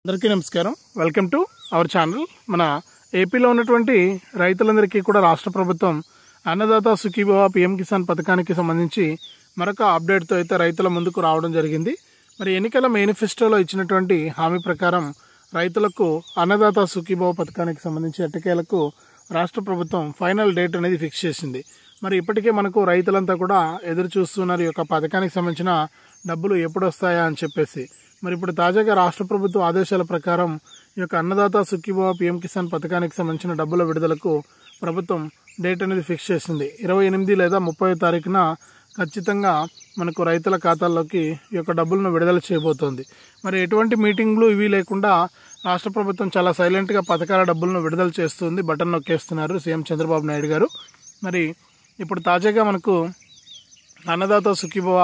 అందరికీ నమస్కారం. Welcome to our channel. మన ఏపీలో ఉన్నటువంటి రైతులందరికీ కూడా రాష్ట్ర ప్రభుత్వం అన్నదాత సుఖీభవ పీఎం కిసాన్ పథకానికి సంబంధించి మరొక అప్డేట్తో అయితే రైతుల ముందుకు రావడం జరిగింది. మరి ఎన్నికల మేనిఫెస్టోలో ఇచ్చినటువంటి హామీ ప్రకారం రైతులకు అన్నదాత సుఖీభవ పథకానికి సంబంధించి ఎట్టకేలకు రాష్ట్ర ప్రభుత్వం ఫైనల్ డేట్ అనేది ఫిక్స్ చేసింది. మరి ఇప్పటికే మనకు రైతులంతా కూడా ఎదురు చూస్తున్నారు ఈ యొక్క పథకానికి సంబంధించిన డబ్బులు ఎప్పుడు వస్తాయా అని చెప్పేసి. మరి ఇప్పుడు తాజాగా రాష్ట్ర ప్రభుత్వ ఆదేశాల ప్రకారం ఈ యొక్క అన్నదాత సుఖీభవ పీఎం కిసాన్ పథకానికి సంబంధించిన డబ్బుల విడుదలకు ప్రభుత్వం డేట్ అనేది ఫిక్స్ చేసింది. 28 లేదా 30 తారీఖున ఖచ్చితంగా మనకు రైతుల ఖాతాల్లోకి ఈ యొక్క డబ్బులను విడుదల చేయబోతోంది. మరి ఎటువంటి మీటింగ్లు ఇవి లేకుండా రాష్ట్ర ప్రభుత్వం చాలా సైలెంట్గా పథకాల డబ్బులను విడుదల చేస్తుంది. బటన్ నొక్కేస్తున్నారు సీఎం చంద్రబాబు నాయుడు గారు. మరి ఇప్పుడు తాజాగా మనకు అన్నదాత సుఖీభవ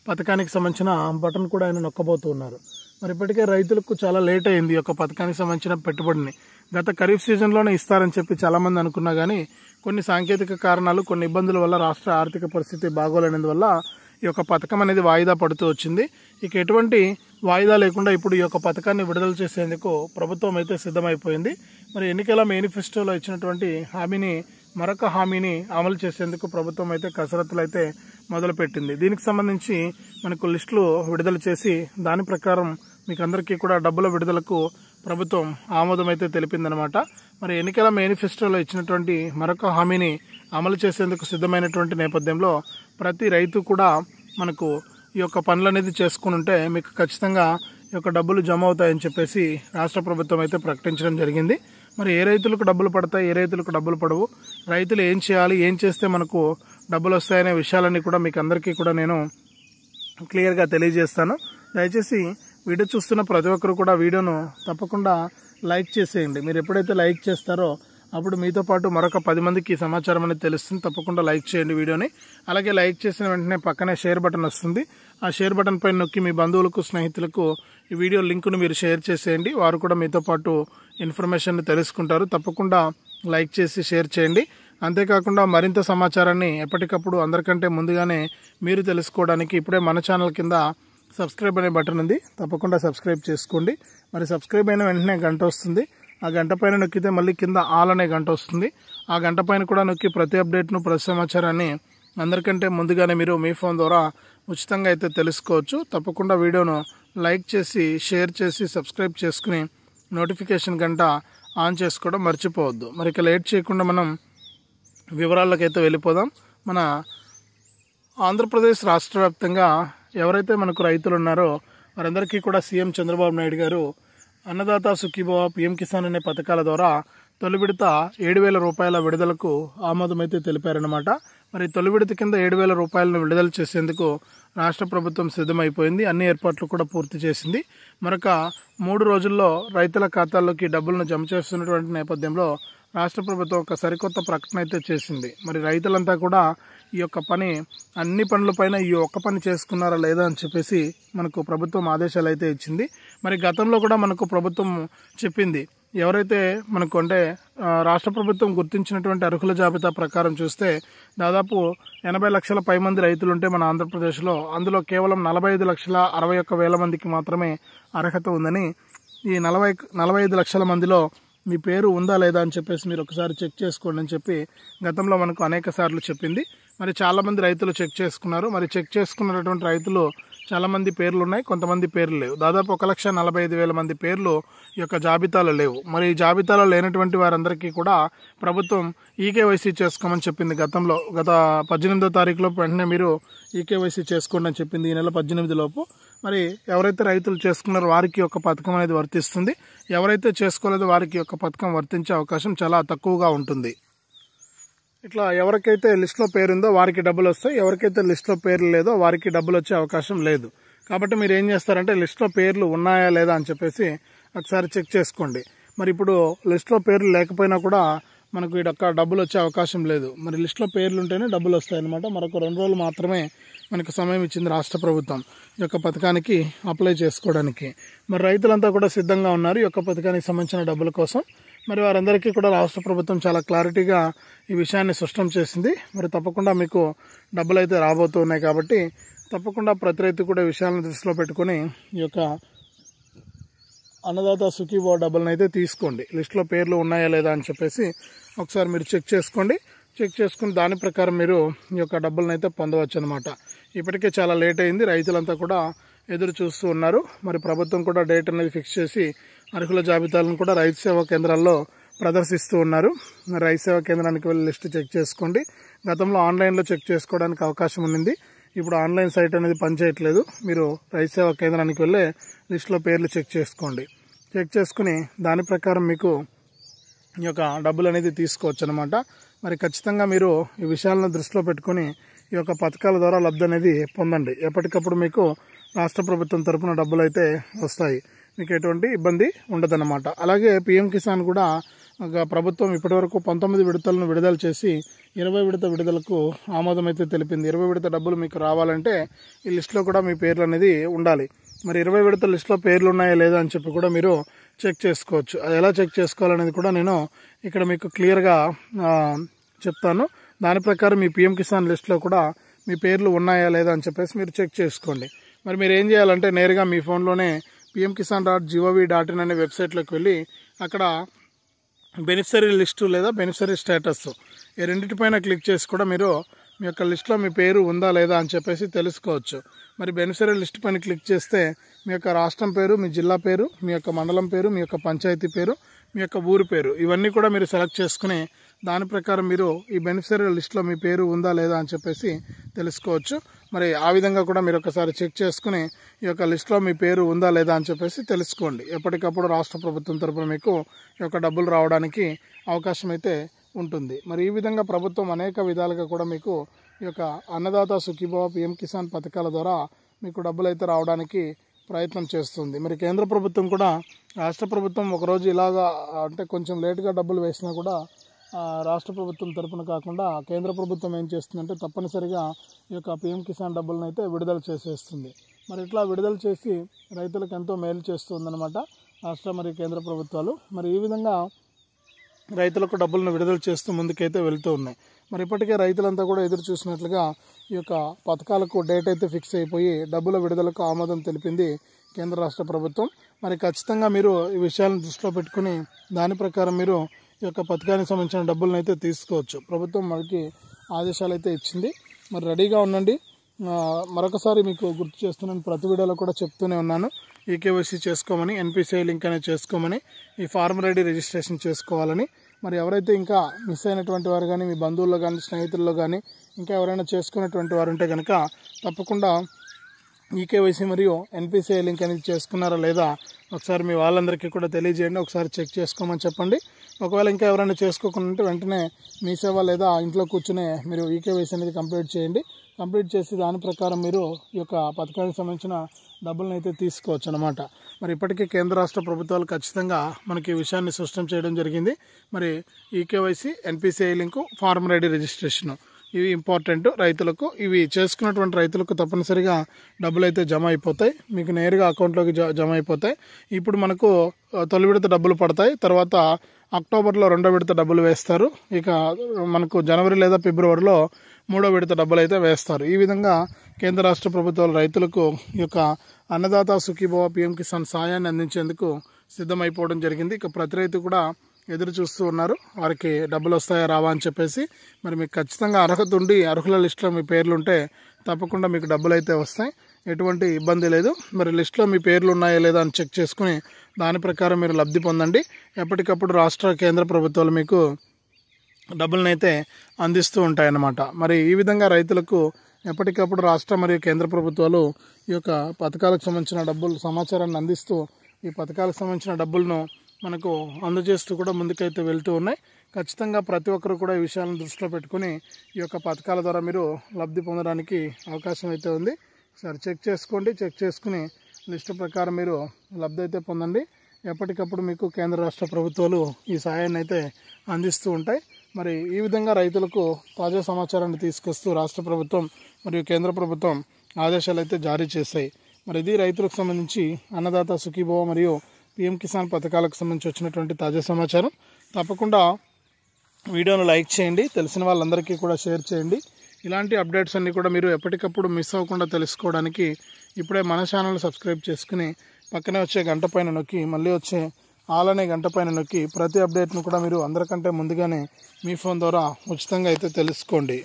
పథకానికి సంబంధించిన బటన్ కూడా ఆయన నొక్కబోతున్నారు. మరి ఇప్పటికే రైతులకు చాలా లేట్ అయింది ఈ యొక్క పథకానికి సంబంధించిన పెట్టుబడిని. గత ఖరీఫ్ సీజన్లోనే ఇస్తారని చెప్పి చాలామంది అనుకున్నా కానీ కొన్ని సాంకేతిక కారణాలు, కొన్ని ఇబ్బందుల వల్ల రాష్ట్ర ఆర్థిక పరిస్థితి బాగోలేనందువల్ల ఈ యొక్క పథకం అనేది వాయిదా పడుతూ వచ్చింది. ఇక ఎటువంటి వాయిదా లేకుండా ఇప్పుడు ఈ యొక్క పథకాన్ని విడుదల చేసేందుకు ప్రభుత్వం అయితే సిద్ధమైపోయింది. మరి ఎన్నికల మేనిఫెస్టోలో ఇచ్చినటువంటి మరొక హామీని అమలు చేసేందుకు ప్రభుత్వం అయితే కసరత్తులు అయితే మొదలుపెట్టింది. దీనికి సంబంధించి మనకు లిస్టులు విడుదల చేసి దాని ప్రకారం మీకు అందరికీ కూడా డబ్బుల విడుదలకు ప్రభుత్వం ఆమోదం అయితే తెలిపిందనమాట. మరి ఎన్నికల మేనిఫెస్టోలో ఇచ్చినటువంటి మరొక హామీని అమలు చేసేందుకు సిద్ధమైనటువంటి నేపథ్యంలో ప్రతి రైతు కూడా మనకు ఈ యొక్క పనులు అనేది చేసుకుని ఉంటే మీకు ఖచ్చితంగా ఈ యొక్క డబ్బులు జమ అవుతాయని చెప్పేసి రాష్ట్ర ప్రభుత్వం అయితే ప్రకటించడం జరిగింది. మరి ఏ రైతులకు డబ్బులు పడతాయి, ఏ రైతులకు డబ్బులు పడవు, రైతులు ఏం చేయాలి, ఏం చేస్తే మనకు డబ్బులు వస్తాయనే విషయాలన్నీ కూడా మీకు అందరికీ కూడా నేను క్లియర్గా తెలియజేస్తాను. దయచేసి వీడియో చూస్తున్న ప్రతి ఒక్కరు కూడా వీడియోను తప్పకుండా లైక్ చేసేయండి. మీరు ఎప్పుడైతే లైక్ చేస్తారో అప్పుడు మీతో పాటు మరొక 10 మందికి ఈ సమాచారం అనేది తెలుస్తుంది. తప్పకుండా లైక్ చేయండి వీడియోని. అలాగే లైక్ చేసిన వెంటనే పక్కనే షేర్ బటన్ వస్తుంది. ఆ షేర్ బటన్ పైన నొక్కి మీ బంధువులకు, స్నేహితులకు ఈ వీడియో లింకును మీరు షేర్ చేసేయండి. వారు కూడా మీతో పాటు ఇన్ఫర్మేషన్ తెలుసుకుంటారు. తప్పకుండా లైక్ చేసి షేర్ చేయండి. అంతేకాకుండా మరింత సమాచారాన్ని ఎప్పటికప్పుడు అందరికంటే ముందుగానే మీరు తెలుసుకోవడానికి ఇప్పుడే మన ఛానల్ కింద సబ్స్క్రైబ్ అనే బటన్ ఉంది. తప్పకుండా సబ్స్క్రైబ్ చేసుకోండి. మరి సబ్స్క్రైబ్ అయిన వెంటనే గంట వస్తుంది. ఆ గంట పైన నొక్కితే మళ్ళీ కింద ఆల్ అనే గంట వస్తుంది. ఆ గంట పైన కూడా నొక్కి ప్రతి అప్డేట్ను, ప్రతి సమాచారాన్ని అందరికంటే ముందుగానే మీరు మీ ఫోన్ ద్వారా ఉచితంగా అయితే తెలుసుకోవచ్చు. తప్పకుండా వీడియోను లైక్ చేసి, షేర్ చేసి, సబ్స్క్రైబ్ చేసుకుని నోటిఫికేషన్ గంట ఆన్ చేసుకోవడం మర్చిపోవద్దు. మరి ఇక లేట్ చేయకుండా మనం వివరాలకైతే వెళ్ళిపోదాం. మన ఆంధ్రప్రదేశ్ రాష్ట్ర వ్యాప్తంగా ఎవరైతే మనకు రైతులు ఉన్నారో వారందరికీ కూడా సీఎం చంద్రబాబు నాయుడు గారు అన్నదాత సుఖీభవ పీఎం కిసాన్ అనే పథకాల ద్వారా తొలి విడత 7,000 రూపాయల విడుదలకు ఆమోదమైతే తెలిపారనమాట. మరి తొలి విడత కింద 7,000 రూపాయలను విడుదల చేసేందుకు రాష్ట్ర ప్రభుత్వం సిద్ధమైపోయింది. అన్ని ఏర్పాట్లు కూడా పూర్తి చేసింది. మరొక 3 రోజుల్లో రైతుల ఖాతాల్లోకి డబ్బులను జమ చేస్తున్నటువంటి నేపథ్యంలో రాష్ట్ర ప్రభుత్వం ఒక సరికొత్త ప్రకటన అయితే చేసింది. మరి రైతులంతా కూడా ఈ యొక్క పని, అన్ని పనులపైన ఈ ఒక్క పని చేసుకున్నారా లేదా అని చెప్పేసి మనకు ప్రభుత్వం ఆదేశాలు అయితే ఇచ్చింది. మరి గతంలో కూడా మనకు ప్రభుత్వం చెప్పింది, ఎవరైతే మనకు అంటే రాష్ట్ర ప్రభుత్వం గుర్తించినటువంటి అర్హుల జాబితా ప్రకారం చూస్తే దాదాపు 80 లక్షల పై మంది రైతులుంటే మన ఆంధ్రప్రదేశ్లో అందులో కేవలం 45,61,000 మందికి మాత్రమే అర్హత ఉందని, ఈ 45 లక్షల మందిలో మీ పేరు ఉందా లేదా అని చెప్పేసి మీరు ఒకసారి చెక్ చేసుకోండి అని చెప్పి గతంలో మనకు అనేక సార్లు చెప్పింది. మరి చాలామంది రైతులు చెక్ చేసుకున్నారు. మరి చెక్ చేసుకున్నటువంటి రైతులు చాలామంది పేర్లు ఉన్నాయి, కొంతమంది పేర్లు లేవు. దాదాపు 1,45,000 మంది పేర్లు ఈ యొక్క జాబితాలో లేవు. మరి ఈ జాబితాలో లేనటువంటి వారందరికీ కూడా ప్రభుత్వం ఈకేవైసీ చేసుకోమని చెప్పింది. గతంలో గత 18వ తారీఖులోపు వెంటనే మీరు ఈకేవైసీ చేసుకోండి అని చెప్పింది, ఈ నెల 18 లోపు. మరి ఎవరైతే రైతులు చేసుకున్నారో వారికి ఒక పథకం అనేది వర్తిస్తుంది. ఎవరైతే చేసుకోలేదో వారికి ఒక పథకం వర్తించే అవకాశం చాలా తక్కువగా ఉంటుంది. ఇట్లా ఎవరికైతే లిస్టులో పేరుందో వారికి డబ్బులు వస్తాయి, ఎవరికైతే లిస్టులో పేర్లు లేదో వారికి డబ్బులు వచ్చే అవకాశం లేదు. కాబట్టి మీరు ఏం చేస్తారంటే లిస్టులో పేర్లు ఉన్నాయా లేదా అని చెప్పేసి ఒకసారి చెక్ చేసుకోండి. మరి ఇప్పుడు లిస్టులో పేర్లు లేకపోయినా కూడా మనకు ఇక్కడ డబ్బులు వచ్చే అవకాశం లేదు. మరి లిస్టులో పేర్లు ఉంటేనే డబ్బులు వస్తాయన్నమాట. మరొక 2 రోజులు మాత్రమే మనకు సమయం ఇచ్చింది రాష్ట్ర ప్రభుత్వం ఈ యొక్క పథకానికి అప్లై చేసుకోవడానికి. మరి రైతులంతా కూడా సిద్ధంగా ఉన్నారు ఈ యొక్క పథకానికి సంబంధించిన డబ్బుల కోసం. మరి వారందరికీ కూడా రాష్ట్ర ప్రభుత్వం చాలా క్లారిటీగా ఈ విషయాన్ని స్పష్టం చేసింది. మరి తప్పకుండా మీకు డబ్బులు అయితే రాబోతున్నాయి కాబట్టి తప్పకుండా ప్రతి రైతు కూడా విషయాలను దృష్టిలో పెట్టుకుని ఈ యొక్క అన్నదాత సుఖీభవ డబ్బులను అయితే తీసుకోండి. లిస్టులో పేర్లు ఉన్నాయా లేదా అని చెప్పేసి ఒకసారి మీరు చెక్ చేసుకోండి. చెక్ చేసుకుని దాని ప్రకారం మీరు ఈ యొక్క డబ్బులను అయితే పొందవచ్చు అనమాట. ఇప్పటికే చాలా లేట్ అయింది, రైతులంతా కూడా ఎదురు చూస్తూ ఉన్నారు. మరి ప్రభుత్వం కూడా డేట్ అనేది ఫిక్స్ చేసి అర్హుల జాబితాలను కూడా రైతు సేవా కేంద్రాల్లో ప్రదర్శిస్తూ ఉన్నారు. రైతు సేవా కేంద్రానికి వెళ్ళి లిస్టు చెక్ చేసుకోండి. గతంలో ఆన్లైన్లో చెక్ చేసుకోవడానికి అవకాశం ఉంది, ఇప్పుడు ఆన్లైన్ సైట్ అనేది పనిచేయట్లేదు. మీరు రైతు సేవా కేంద్రానికి వెళ్ళే లిస్టులో పేర్లు చెక్ చేసుకోండి. చెక్ చేసుకుని దాని ప్రకారం మీకు ఈ యొక్క డబ్బులు అనేది తీసుకోవచ్చు అనమాట. మరి ఖచ్చితంగా మీరు ఈ విషయాలను దృష్టిలో పెట్టుకుని ఈ యొక్క పథకాల ద్వారా లబ్ధి అనేది పొందండి. ఎప్పటికప్పుడు మీకు రాష్ట్ర ప్రభుత్వం తరఫున డబ్బులు అయితే వస్తాయి, మీకు ఎటువంటి ఇబ్బంది ఉండదన్నమాట. అలాగే పీఎం కిసాన్ కూడా ప్రభుత్వం ఇప్పటివరకు 19 విడతలను విడుదల చేసి 20 విడత విడుదలకు ఆమోదం అయితే తెలిపింది. 20 విడత డబ్బులు మీకు రావాలంటే ఈ లిస్టులో కూడా మీ పేర్లు అనేది ఉండాలి. మరి 20 విడత లిస్టులో పేర్లు ఉన్నాయా లేదా అని చెప్పి కూడా మీరు చెక్ చేసుకోవచ్చు. అది ఎలా చెక్ చేసుకోవాలనేది కూడా నేను ఇక్కడ మీకు క్లియర్గా చెప్తాను. దాని ప్రకారం మీ పీఎం కిసాన్ లిస్టులో కూడా మీ పేర్లు ఉన్నాయా లేదా అని చెప్పేసి మీరు చెక్ చేసుకోండి. మరి మీరు ఏం చేయాలంటే నేరుగా మీ ఫోన్లోనే pmkisan.gov.in అనే వెబ్సైట్లోకి వెళ్ళి అక్కడ బెనిఫిషరీ లిస్టు లేదా బెనిఫిషరీ స్టేటస్ ఈ రెండింటిపైన క్లిక్ చేసి కూడా మీరు మీ యొక్క లిస్టులో మీ పేరు ఉందా లేదా అని చెప్పేసి తెలుసుకోవచ్చు. మరి బెనిఫిషరీ లిస్ట్ పైన క్లిక్ చేస్తే మీ యొక్క రాష్ట్రం పేరు, మీ జిల్లా పేరు, మీ యొక్క మండలం పేరు, మీ యొక్క పంచాయతీ పేరు, మీ యొక్క ఊరి పేరు ఇవన్నీ కూడా మీరు సెలెక్ట్ చేసుకుని దాని ప్రకారం మీరు ఈ బెనిఫిషరీ లిస్టులో మీ పేరు ఉందా లేదా అని చెప్పేసి తెలుసుకోవచ్చు. మరి ఆ విధంగా కూడా మీరు ఒకసారి చెక్ చేసుకుని ఈ యొక్క లిస్టులో మీ పేరు ఉందా లేదా అని చెప్పేసి తెలుసుకోండి. ఎప్పటికప్పుడు రాష్ట్ర ప్రభుత్వం తరపున మీకు ఈ యొక్క డబ్బులు రావడానికి అవకాశం అయితే ఉంటుంది. మరి ఈ విధంగా ప్రభుత్వం అనేక విధాలుగా కూడా మీకు ఈ యొక్క అన్నదాత సుఖీభవ పీఎం కిసాన్ పథకాల ద్వారా మీకు డబ్బులు అయితే రావడానికి ప్రయత్నం చేస్తుంది. మరి కేంద్ర ప్రభుత్వం కూడా రాష్ట్ర ప్రభుత్వం ఒకరోజు ఇలాగా అంటే కొంచెం లేటుగా డబ్బులు వేసినా కూడా రాష్ట్ర ప్రభుత్వం తరపున కాకుండా కేంద్ర ప్రభుత్వం ఏం చేస్తుందంటే తప్పనిసరిగా ఈ యొక్క పీఎం కిసాన్ డబ్బులను అయితే విడుదల చేసేస్తుంది. మరి ఇట్లా విడుదల చేసి రైతులకు ఎంతో మేలు చేస్తుందన్నమాట రాష్ట్ర మరియు కేంద్ర ప్రభుత్వాలు. మరి ఈ విధంగా రైతులకు డబ్బులను విడుదల చేస్తూ ముందుకైతే వెళ్తూ ఉన్నాయి. మరి ఇప్పటికే రైతులంతా కూడా ఎదురు చూసినట్లుగా ఈ యొక్క పథకాలకు డేట్ అయితే ఫిక్స్ అయిపోయి డబ్బుల విడుదలకు ఆమోదం తెలిపింది కేంద్ర రాష్ట్ర ప్రభుత్వం. మరి ఖచ్చితంగా మీరు ఈ విషయాలను దృష్టిలో పెట్టుకుని దాని ప్రకారం మీరు ఈ యొక్క పథకానికి సంబంధించిన డబ్బులను అయితే తీసుకోవచ్చు. ప్రభుత్వం మనకి ఆదేశాలు అయితే ఇచ్చింది. మరి రెడీగా ఉండండి. మరొకసారి మీకు గుర్తు చేస్తున్నాను, ప్రతి వీడియోలో కూడా చెప్తూనే ఉన్నాను, ఈకేవైసీ చేసుకోమని, ఎన్పిసిఐ లింక్ అనేది చేసుకోమని, ఈ ఫార్మర్ ఐడి రిజిస్ట్రేషన్ చేసుకోవాలని. మరి ఎవరైతే ఇంకా మిస్ అయినటువంటి వారు కానీ, మీ బంధువుల్లో కానీ, స్నేహితుల్లో కానీ ఇంకా ఎవరైనా చేసుకున్నటువంటి వారు ఉంటే కనుక తప్పకుండా ఈకేవైసీ మరియు ఎన్పిసిఐ లింక్ అనేది చేసుకున్నారా లేదా ఒకసారి మీ వాళ్ళందరికీ కూడా తెలియజేయండి. ఒకసారి చెక్ చేసుకోమని చెప్పండి. ఒకవేళ ఇంకా ఎవరైనా చేసుకోకుండా ఉంటే వెంటనే మీ సేవ లేదా ఇంట్లో కూర్చునే మీరు ఈకేవైసీ అనేది కంప్లీట్ చేయండి. కంప్లీట్ చేసి దాని ప్రకారం మీరు ఈ యొక్క పథకానికి సంబంధించిన డబ్బులను అయితే తీసుకోవచ్చు అనమాట. మరి ఇప్పటికే కేంద్ర రాష్ట్ర ప్రభుత్వాలు ఖచ్చితంగా మనకి ఈ విషయాన్ని స్పష్టం చేయడం జరిగింది. మరి eKYC, NPCI link, farmer ID registration ఇవి ఇంపార్టెంట్ రైతులకు. ఇవి చేసుకున్నటువంటి రైతులకు తప్పనిసరిగా డబ్బులు అయితే జమ అయిపోతాయి, మీకు నేరుగా అకౌంట్లోకి జమ అయిపోతాయి. ఇప్పుడు మనకు తొలి విడత డబ్బులు పడతాయి, తర్వాత అక్టోబర్లో 2వ విడత డబ్బులు వేస్తారు, ఇక మనకు జనవరి లేదా ఫిబ్రవరిలో 3వ విడత డబ్బులు అయితే వేస్తారు. ఈ విధంగా కేంద్ర రాష్ట్ర ప్రభుత్వాలు రైతులకు ఈ యొక్క అన్నదాత సుఖీభవ పీఎం కిసాన్ సాయాన్ని అందించేందుకు సిద్ధమైపోవడం జరిగింది. ఇక ప్రతి రైతు కూడా ఎదురు చూస్తూ ఉన్నారు, వారికి డబ్బులు వస్తాయా రావా అని చెప్పేసి. మరి మీకు ఖచ్చితంగా అర్హత ఉండి అర్హుల లిస్టులో మీ పేర్లు ఉంటే తప్పకుండా మీకు డబ్బులు అయితే వస్తాయి, ఎటువంటి ఇబ్బంది లేదు. మరి లిస్టులో మీ పేర్లు ఉన్నాయా లేదా అని చెక్ చేసుకుని దాని ప్రకారం మీరు లబ్ధి పొందండి. ఎప్పటికప్పుడు రాష్ట్ర కేంద్ర ప్రభుత్వాలు మీకు డబ్బులను అయితే అందిస్తూ ఉంటాయన్నమాట. మరి ఈ విధంగా రైతులకు ఎప్పటికప్పుడు రాష్ట్ర మరియు కేంద్ర ప్రభుత్వాలు ఈ యొక్క పథకాలకు సంబంధించిన డబ్బులు సమాచారాన్ని అందిస్తూ ఈ పథకాలకు సంబంధించిన డబ్బులను మనకు అందజేస్తూ కూడా ముందుకైతే వెళ్తూ ఉన్నాయి. ఖచ్చితంగా ప్రతి ఒక్కరు కూడా ఈ విషయాలను దృష్టిలో పెట్టుకుని ఈ యొక్క పథకాల ద్వారా మీరు లబ్ధి పొందడానికి అవకాశం అయితే ఉంది. సరే చెక్ చేసుకోండి, చెక్ చేసుకుని లిస్టు ప్రకారం మీరు లబ్ధి అయితే పొందండి. ఎప్పటికప్పుడు మీకు కేంద్ర రాష్ట్ర ప్రభుత్వాలు ఈ సహాయాన్ని అయితే అందిస్తూ ఉంటాయి. మరి ఈ విధంగా రైతులకు తాజా సమాచారాన్ని తీసుకొస్తూ రాష్ట్ర ప్రభుత్వం మరియు కేంద్ర ప్రభుత్వం ఆదేశాలు అయితే జారీ చేశాయి. మరి ఇది రైతులకు సంబంధించి అన్నదాత సుఖీభవ మరియు పీఎం కిసాన్ పథకాలకు సంబంధించి వచ్చినటువంటి తాజా సమాచారం. తప్పకుండా వీడియోను లైక్ చేయండి, తెలిసిన వాళ్ళందరికీ కూడా షేర్ చేయండి. ఇలాంటి అప్డేట్స్ అన్నీ కూడా మీరు ఎప్పటికప్పుడు మిస్ అవ్వకుండా తెలుసుకోవడానికి ఇప్పుడే మన ఛానల్ సబ్స్క్రైబ్ చేసుకుని పక్కనే వచ్చే గంట పైన నొక్కి మళ్ళీ వచ్చే ఆల్ అనే గంట పైన నొక్కి ప్రతి అప్డేట్ను కూడా మీరు అందరికంటే ముందుగానే మీ ఫోన్ ద్వారా ఉచితంగా అయితే తెలుసుకోండి.